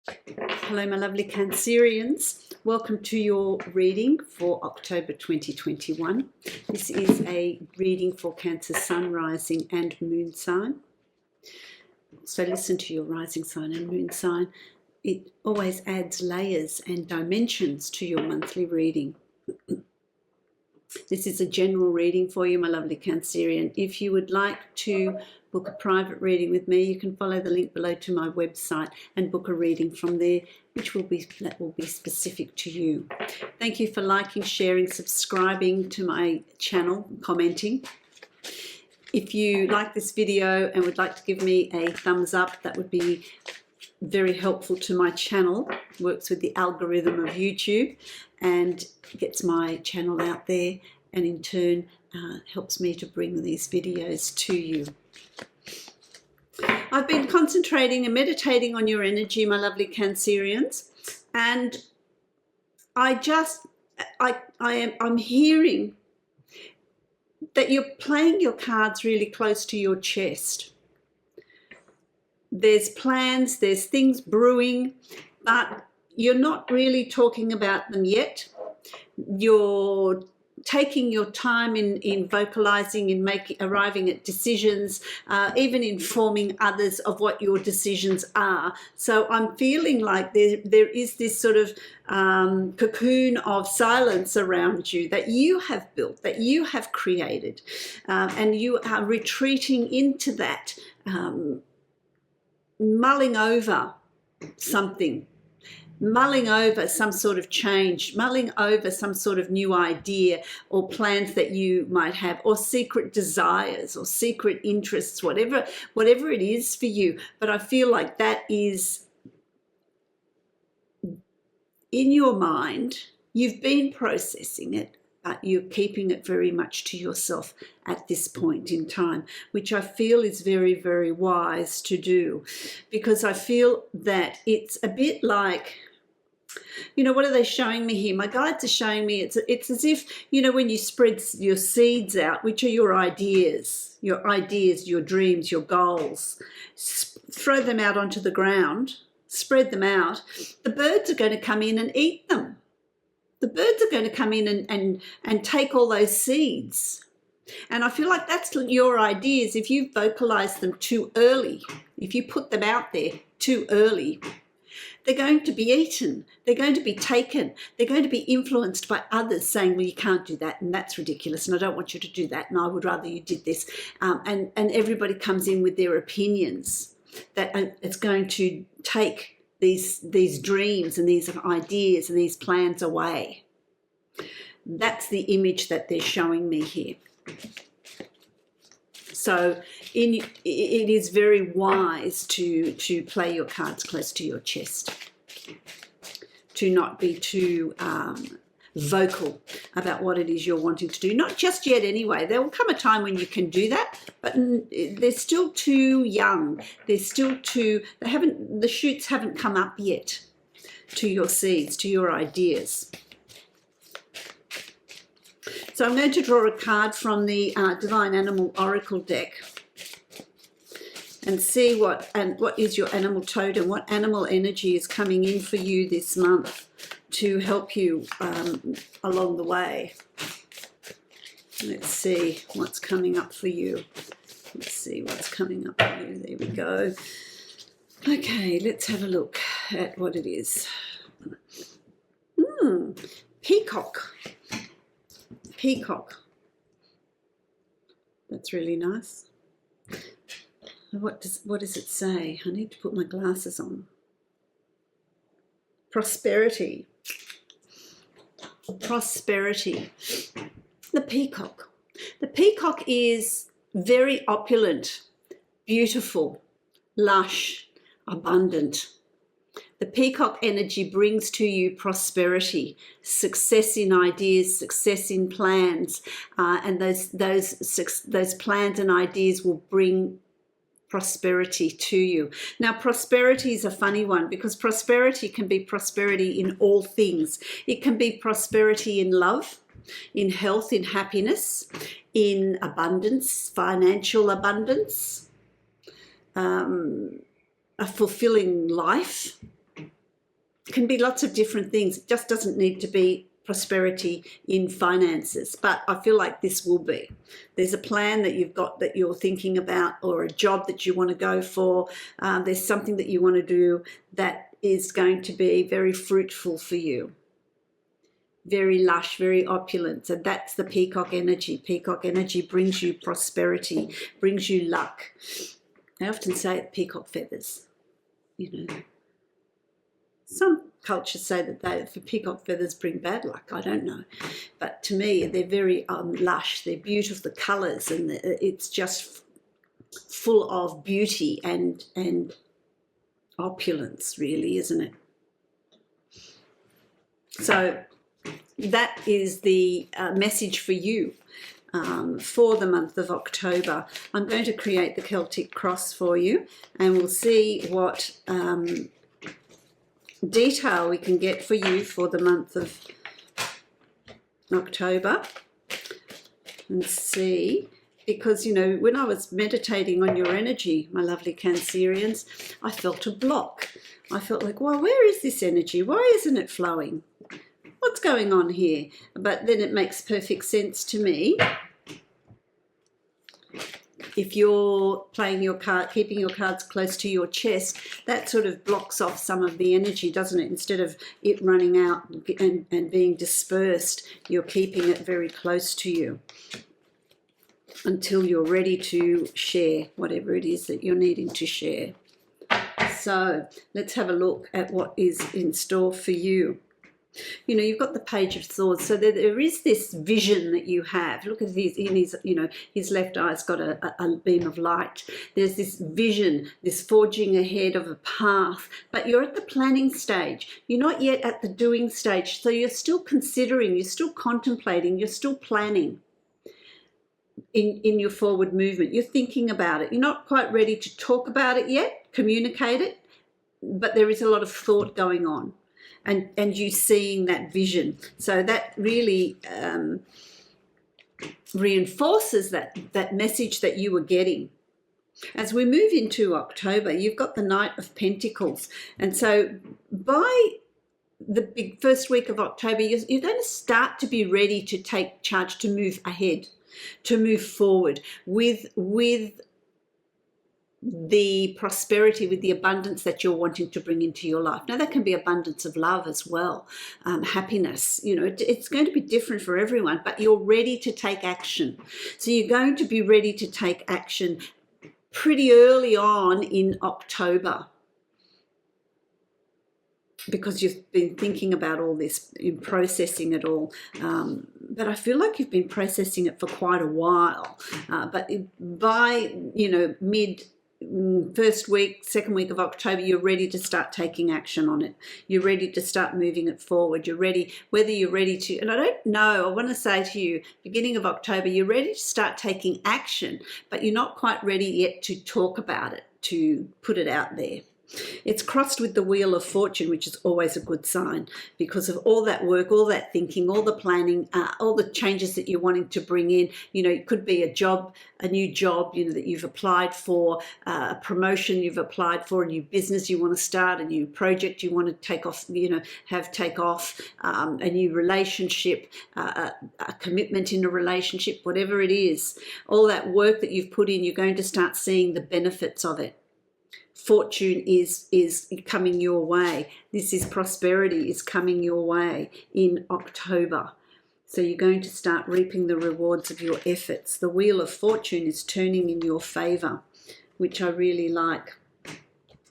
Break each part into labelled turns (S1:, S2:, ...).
S1: Hello, my lovely Cancerians. Welcome to your reading for October 2021. This is a reading for Cancer Sun, Rising and Moon sign. So listen to your rising sign and moon sign. It always adds layers and dimensions to your monthly reading. This is a general reading for you, my lovely Cancerian. If you would like to book a private reading with me, you can follow the link below to my website and book a reading from there, that will be specific to you. Thank you for liking, sharing, subscribing to my channel, commenting. If you like this video and would like to give me a thumbs up, that would be very helpful to my channel. Works with the algorithm of YouTube and gets my channel out there, and in turn helps me to bring these videos to you. I've been concentrating and meditating on your energy, my lovely Cancerians, and I'm hearing that you're playing your cards really close to your chest. There's plans, there's things brewing, but you're not really talking about them yet. You're taking your time in vocalizing, in arriving at decisions, even informing others of what your decisions are. So I'm feeling like there is this sort of cocoon of silence around you that you have built, that you have created, and you are retreating into that, mulling over something, mulling over some sort of change, mulling over some sort of new idea or plans that you might have, or secret desires or secret interests, whatever it is for you. But I feel like that is in your mind. You've been processing it, but you're keeping it very much to yourself at this point in time, which I feel is very, very wise to do, because I feel that it's a bit like, you know, what are they showing me here? My guides are showing me it's as if, you know, when you spread your seeds out, which are your ideas, your dreams, your goals, throw them out onto the ground, spread them out, the birds are going to come in and eat them. The birds are going to come in and take all those seeds. And I feel like that's your ideas. If you vocalize them too early, if you put them out there too early, they're going to be eaten. They're going to be taken. They're going to be influenced by others saying, well, you can't do that, and that's ridiculous, and I don't want you to do that, and I would rather you did this. And everybody comes in with their opinions that it's going to take these dreams and these ideas and these plans away. That's the image that they're showing me here. So it is very wise to play your cards close to your chest, to not be too vocal about what it is you're wanting to do. Not just yet anyway. There will come a time when you can do that, but they're still too young. They're still the shoots haven't come up yet to your seeds, to your ideas. So I'm going to draw a card from the Divine Animal Oracle deck and see what is your animal totem, what animal energy is coming in for you this month to help you along the way. Let's see what's coming up for you. Let's see what's coming up for you. There we go. Okay, let's have a look at what it is. Peacock. Peacock. That's really nice. What does it say? I need to put my glasses on. Prosperity. Prosperity. The peacock. The peacock is very opulent, beautiful, lush, abundant. The peacock energy brings to you prosperity, success in ideas, success in plans, and those plans and ideas will bring prosperity to you. Now, prosperity is a funny one, because prosperity can be prosperity in all things. It can be prosperity in love, in health, in happiness, in abundance, financial abundance, a fulfilling life. can be lots of different things. It just doesn't need to be prosperity in finances, but I feel like this will be. There's a plan that you've got that you're thinking about, or a job that you want to go for. There's something that you want to do that is going to be very fruitful for you, very lush, very opulent. So that's the Peacock Energy. Peacock Energy brings you prosperity, brings you luck. I often say peacock feathers, you know. Some cultures say that the peacock feathers bring bad luck. I don't know. But to me, they're very lush. They're beautiful, the colours, and it's just full of beauty and opulence, really, isn't it? So that is the message for you for the month of October. I'm going to create the Celtic cross for you, and we'll see what detail we can get for you for the month of October, and see, because, you know, when I was meditating on your energy, my lovely Cancerians, I felt a block. I felt like, well, where is this energy? Why isn't it flowing? What's going on here? But then it makes perfect sense to me. If you're playing your card, keeping your cards close to your chest, that sort of blocks off some of the energy, doesn't it? Instead of it running out and being dispersed, you're keeping it very close to you until you're ready to share whatever it is that you're needing to share. So let's have a look at what is in store for you. You know, you've got the Page of Swords, so there is this vision that you have. Look at his left eye's got a beam of light. There's this vision, this forging ahead of a path, but you're at the planning stage. You're not yet at the doing stage, so you're still considering, you're still contemplating, you're still planning in your forward movement. You're thinking about it. You're not quite ready to talk about it yet, communicate it, but there is a lot of thought going on. And you seeing that vision. So that really reinforces that message that you were getting. As we move into October, you've got the Knight of Pentacles. And so by the big first week of October, you're going to start to be ready to take charge, to move ahead, to move forward with the prosperity, with the abundance that you're wanting to bring into your life. Now, that can be abundance of love as well, happiness. You know, it's going to be different for everyone, but you're ready to take action. So you're going to be ready to take action pretty early on in October, because you've been thinking about all this, in processing it all. But I feel like you've been processing it for quite a while. But by, you know, first week, second week of October, you're ready to start taking action on it. You're ready to start moving it forward. You're ready, whether you're ready to, and I don't know, I want to say to you, beginning of October, you're ready to start taking action, but you're not quite ready yet to talk about it, to put it out there. It's crossed with the Wheel of Fortune, which is always a good sign, because of all that work, all that thinking, all the planning, all the changes that you're wanting to bring in. You know, it could be a job, a new job, you know, that you've applied for, a promotion you've applied for, a new business you want to start, a new project you want to take off, you know, take off, a new relationship, a commitment in a relationship, whatever it is. All that work that you've put in, you're going to start seeing the benefits of it. Fortune is coming your way. This is prosperity is coming your way in October. So you're going to start reaping the rewards of your efforts. The Wheel of Fortune is turning in your favor, which I really like.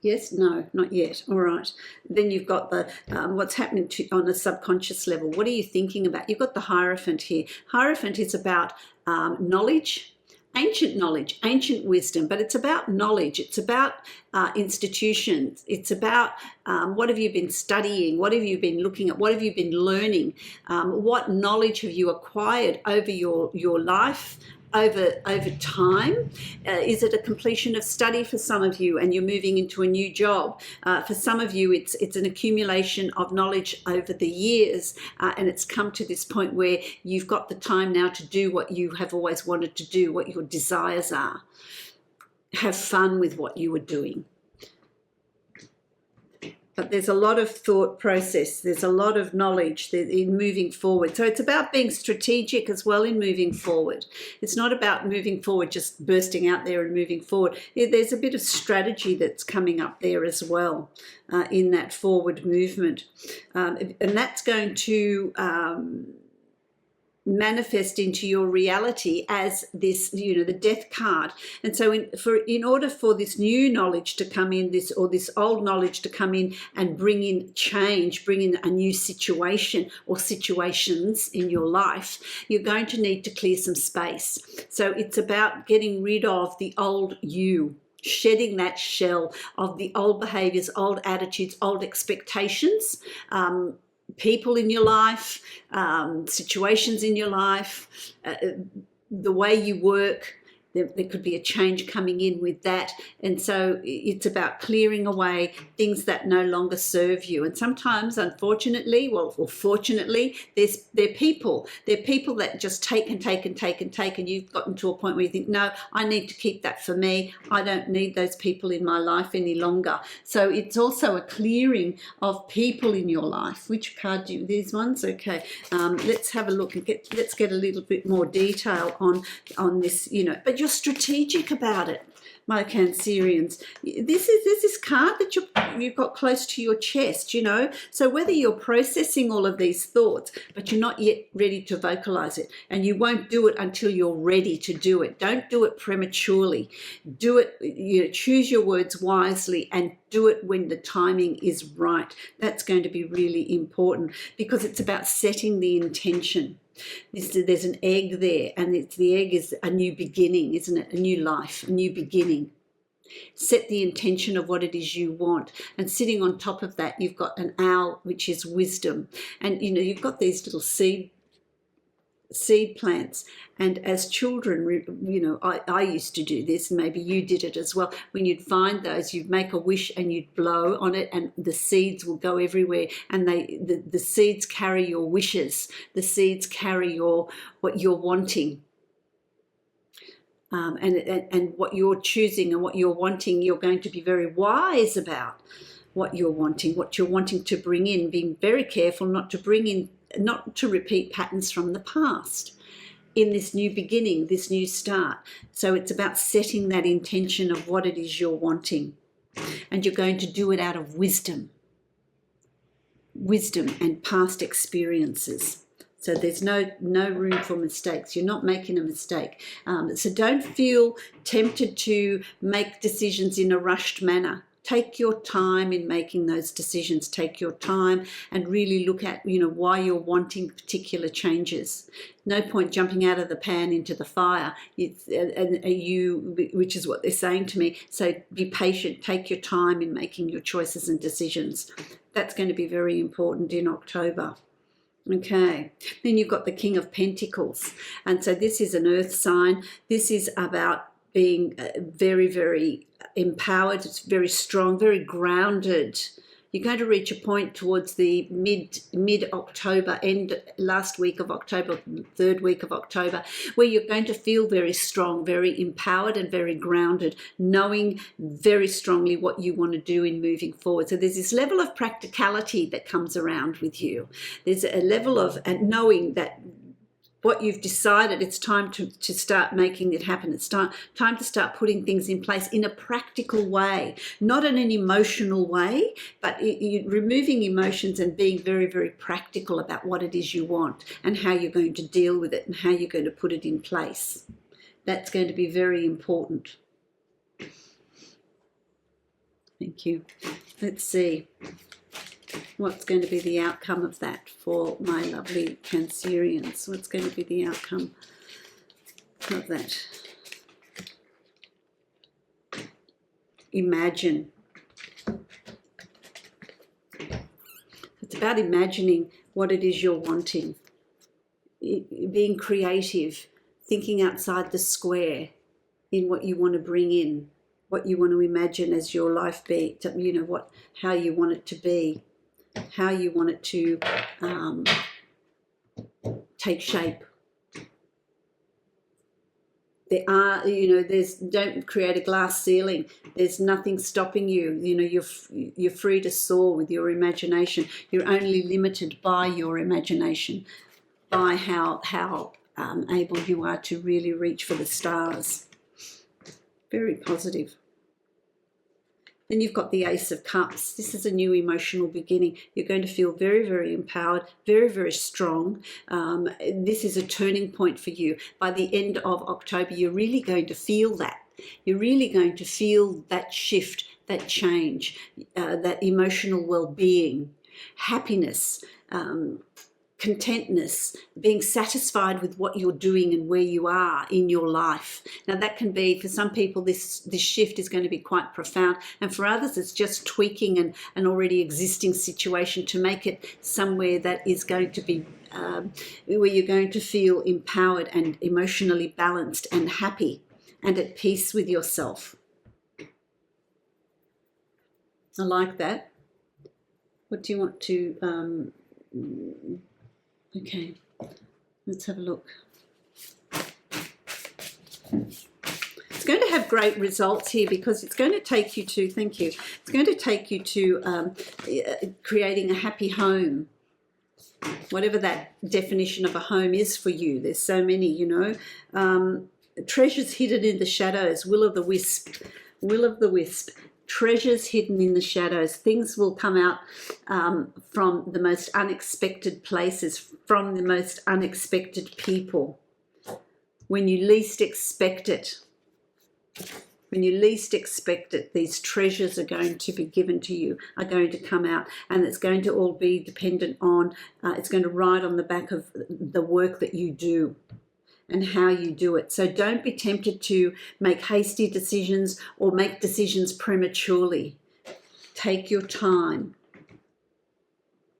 S1: Yes, no, not yet. All right. Then you've got the what's happening on a subconscious level. What are you thinking about? You've got the Hierophant here. Hierophant is about knowledge. Ancient knowledge, ancient wisdom, but it's about knowledge. It's about institutions. It's about what have you been studying? What have you been looking at? What have you been learning? What knowledge have you acquired over your life, over time? Is it a completion of study for some of you and you're moving into a new job? For some of you, it's an accumulation of knowledge over the years, and it's come to this point where you've got the time now to do what you have always wanted to do, what your desires are. Have fun with what you are doing. but there's a lot of thought process. There's a lot of knowledge in moving forward. So it's about being strategic as well in moving forward. It's not about moving forward, just bursting out there and moving forward. There's a bit of strategy that's coming up there as well in that forward movement. And that's going to manifest into your reality as this, the death card. And so in order for this new knowledge to come in, this old knowledge to come in and bring in change, bring in a new situation or situations in your life, you're going to need to clear some space. So it's about getting rid of the old you, shedding that shell of the old behaviors, old attitudes, old expectations, people in your life, situations in your life, the way you work. There could be a change coming in with that. And so it's about clearing away things that no longer serve you. And sometimes, unfortunately, or fortunately, they're people. They're people that just take and take and take and take. And you've gotten to a point where you think, no, I need to keep that for me. I don't need those people in my life any longer. So it's also a clearing of people in your life. Which card do you, these ones? Okay. Let's have a look and let's get a little bit more detail on this, but you're strategic about it, my Cancerians. There's this card that you've got close to your chest, So whether you're processing all of these thoughts, but you're not yet ready to vocalize it, and you won't do it until you're ready to do it. Don't do it prematurely. Do it, choose your words wisely and do it when the timing is right. That's going to be really important because it's about setting the intention. There's an egg there, and the egg is a new beginning, isn't it? A new life, a new beginning. Set the intention of what it is you want, and sitting on top of that, you've got an owl, which is wisdom, and you've got these little seed plants. And as children, I used to do this, and maybe you did it as well. When you'd find those, you'd make a wish and you'd blow on it, and the seeds will go everywhere. And the seeds carry your wishes. The seeds carry what you're wanting. And what you're choosing and what you're wanting, you're going to be very wise about what you're wanting to bring in, being very careful not to repeat patterns from the past in this new beginning, this new start. So it's about setting that intention of what it is you're wanting. And you're going to do it out of wisdom and past experiences. So there's no room for mistakes. You're not making a mistake. So don't feel tempted to make decisions in a rushed manner. Take your time in making those decisions. Take your time and really look at, why you're wanting particular changes. No point jumping out of the pan into the fire, which is what they're saying to me. So be patient. Take your time in making your choices and decisions. That's going to be very important in October. Okay, then you've got the King of Pentacles. And so this is an earth sign. This is about being very, very empowered. It's very strong, very grounded. You're going to reach a point towards the mid-October, last week of October, third week of October, where you're going to feel very strong, very empowered and very grounded, knowing very strongly what you want to do in moving forward. So there's this level of practicality that comes around with you. There's a level of knowing that what you've decided, it's time to start making it happen. It's time to start putting things in place in a practical way, not in an emotional way, but removing emotions and being very, very practical about what it is you want and how you're going to deal with it and how you're going to put it in place. That's going to be very important. Thank you. Let's see. What's going to be the outcome of that for my lovely Cancerians? What's going to be the outcome of that? Imagine. It's about imagining what it is you're wanting. Being creative, thinking outside the square in what you want to bring in, what you want to imagine as your life be, how you want it to be. How you want it to take shape. there are, don't create a glass ceiling. There's nothing stopping you. You're free to soar with your imagination. You're only limited by your imagination, by how able you are to really reach for the stars. Very positive. Then you've got the Ace of Cups. This is a new emotional beginning. You're going to feel very, very empowered, very, very strong. This is a turning point for you. By the end of October, you're really going to feel that. You're really going to feel that shift, that change, that emotional well-being, happiness, contentness, being satisfied with what you're doing and where you are in your life. Now that can be, for some people, this shift is going to be quite profound, and for others it's just tweaking an already existing situation to make it somewhere that is going to be where you're going to feel empowered and emotionally balanced and happy and at peace with yourself. I like that. What do you want to okay, let's have a look. It's going to have great results here because it's going to take you to, thank you, it's going to take you to creating a happy home, whatever that definition of a home is for you. There's so many, treasures hidden in the shadows, will o' the wisp, treasures hidden in the shadows. Things will come out from the most unexpected places, from the most unexpected people. When you least expect it, these treasures are going to be given to you, are going to come out, and it's going to all be dependent on, it's going to ride on the back of the work that you do and how you do it. So don't be tempted to make hasty decisions or make decisions prematurely. Take your time.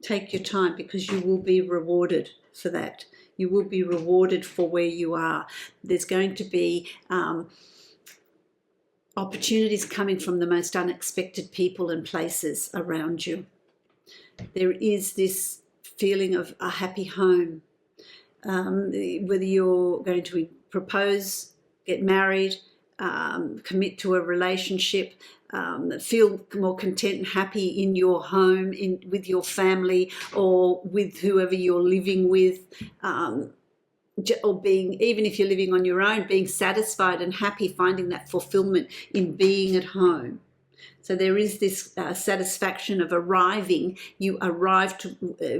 S1: Take your time, because you will be rewarded for that. You will be rewarded for where you are. There's going to be opportunities coming from the most unexpected people and places around you. There is this feeling of a happy home. Whether you're going to propose, get married, commit to a relationship, feel more content and happy in your home, with your family, or with whoever you're living with, or being, even if you're living on your own, being satisfied and happy, finding that fulfillment in being at home. So there is this satisfaction of arriving. You arrive to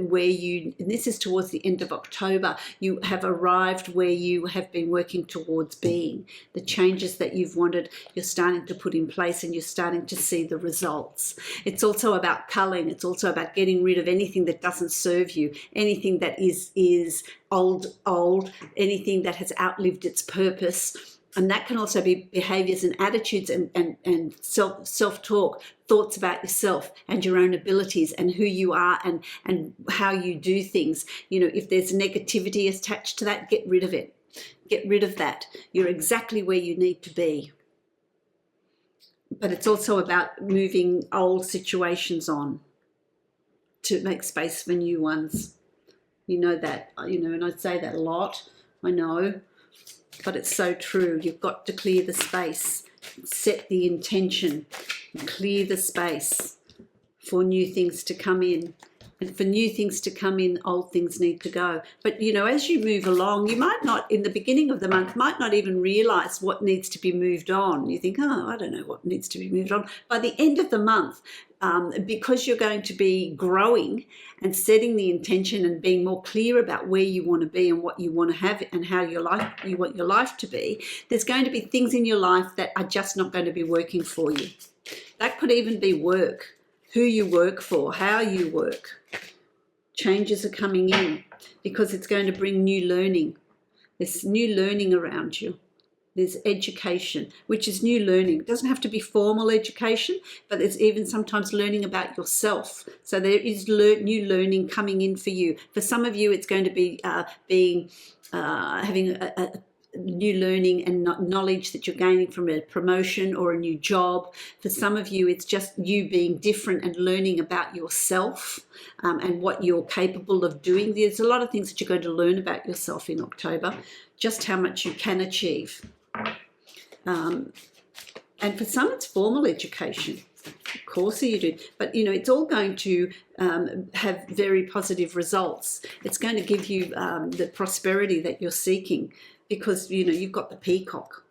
S1: where you, and this is towards the end of October, you have arrived where you have been working towards being. The changes that you've wanted, you're starting to put in place, and you're starting to see the results. It's also about culling. It's also about getting rid of anything that doesn't serve you, anything that is old, anything that has outlived its purpose. And that can also be behaviours and attitudes and self-talk, thoughts about yourself and your own abilities and who you are and how you do things. If there's negativity attached to that, get rid of it. Get rid of that. You're exactly where you need to be. But it's also about moving old situations on to make space for new ones. You know that, and I say that a lot, I know. But it's so true. You've got to clear the space, set the intention, clear the space for new things to come in. And for new things to come in, old things need to go. But, as you move along, you might not, in the beginning of the month, might not even realise what needs to be moved on. You think, I don't know what needs to be moved on. By the end of the month, because you're going to be growing and setting the intention and being more clear about where you want to be and what you want to have and how you want your life to be, there's going to be things in your life that are just not going to be working for you. That could even be work, who you work for, how you work. Changes are coming in because it's going to bring new learning. There's new learning around you. There's education, which is new learning. It doesn't have to be formal education, but there's even sometimes learning about yourself. So there is new learning coming in for you. For some of you, it's going to be having a new learning and knowledge that you're gaining from a promotion or a new job. For some of you, it's just you being different and learning about yourself and what you're capable of doing. There's a lot of things that you're going to learn about yourself in October, just how much you can achieve. And for some, it's formal education. Of course you do. But, you know, it's all going to have very positive results. It's going to give you the prosperity that you're seeking because, you know, you've got the peacock.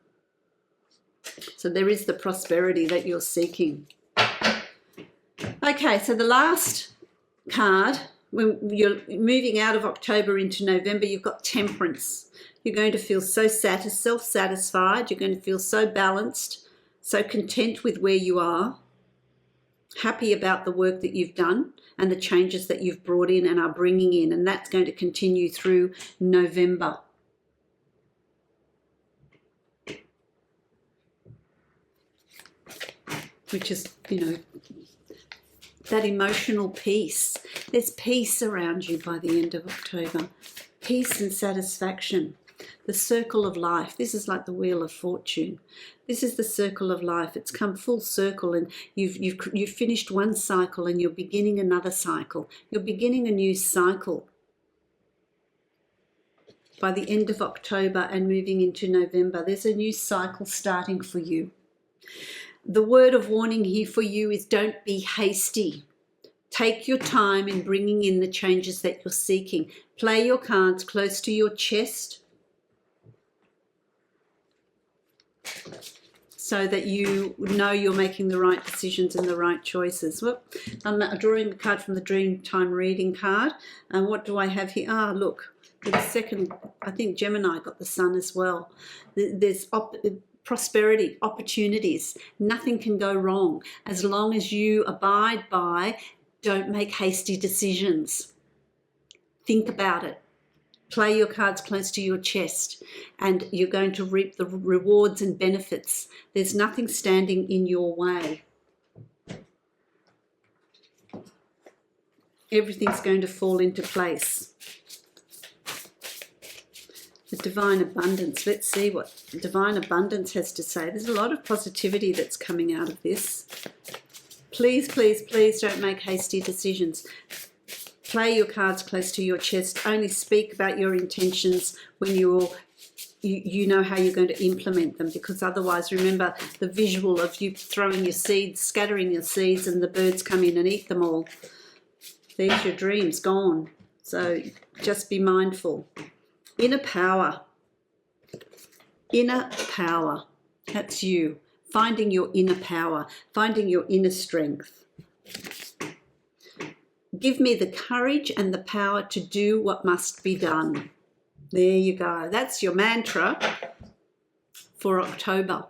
S1: So there is the prosperity that you're seeking. Okay, so the last card, when you're moving out of October into November, you've got temperance. You're going to feel so self-satisfied. You're going to feel so balanced, so content with where you are, happy about the work that you've done and the changes that you've brought in and are bringing in. And that's going to continue through November. Which is, you know, that emotional peace. There's peace around you by the end of October. Peace and satisfaction. The circle of life. This is like the wheel of fortune. This is the circle of life. It's come full circle, and you've finished one cycle and you're beginning another cycle. You're beginning a new cycle by the end of October and moving into November. There's a new cycle starting for you. The word of warning here for you is don't be hasty. Take your time in bringing in the changes that you're seeking. Play your cards close to your chest so that you know you're making the right decisions and the right choices. Well, I'm drawing a card from the Dreamtime Reading card. And what do I have here? Ah, look, for the second, I think Gemini got the Sun as well. There's prosperity, opportunities. Nothing can go wrong as long as you abide by, don't make hasty decisions. Think about it. Play your cards close to your chest and you're going to reap the rewards and benefits. There's nothing standing in your way. Everything's going to fall into place. The divine abundance. Let's see what divine abundance has to say. There's a lot of positivity that's coming out of this. Please, please, please don't make hasty decisions. Play your cards close to your chest. Only speak about your intentions when you know how you're going to implement them, because otherwise, remember the visual of you throwing your seeds, scattering your seeds, and the birds come in and eat them all. There's your dreams gone. So just be mindful. Inner power. Inner power. That's you. Finding your inner power. Finding your inner strength. Give me the courage and the power to do what must be done. There you go. That's your mantra for October.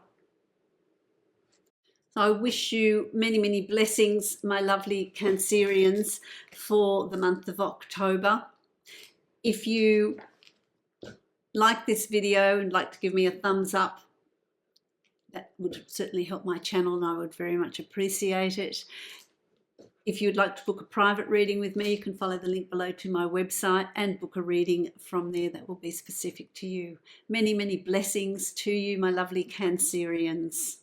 S1: I wish you many, many blessings, my lovely Cancerians, for the month of October. If you like this video and like to give me a thumbs up, that would certainly help my channel and I would very much appreciate it. If you'd like to book a private reading with me, you can follow the link below to my website and book a reading from there that will be specific to you. Many, many blessings to you, my lovely Cancerians.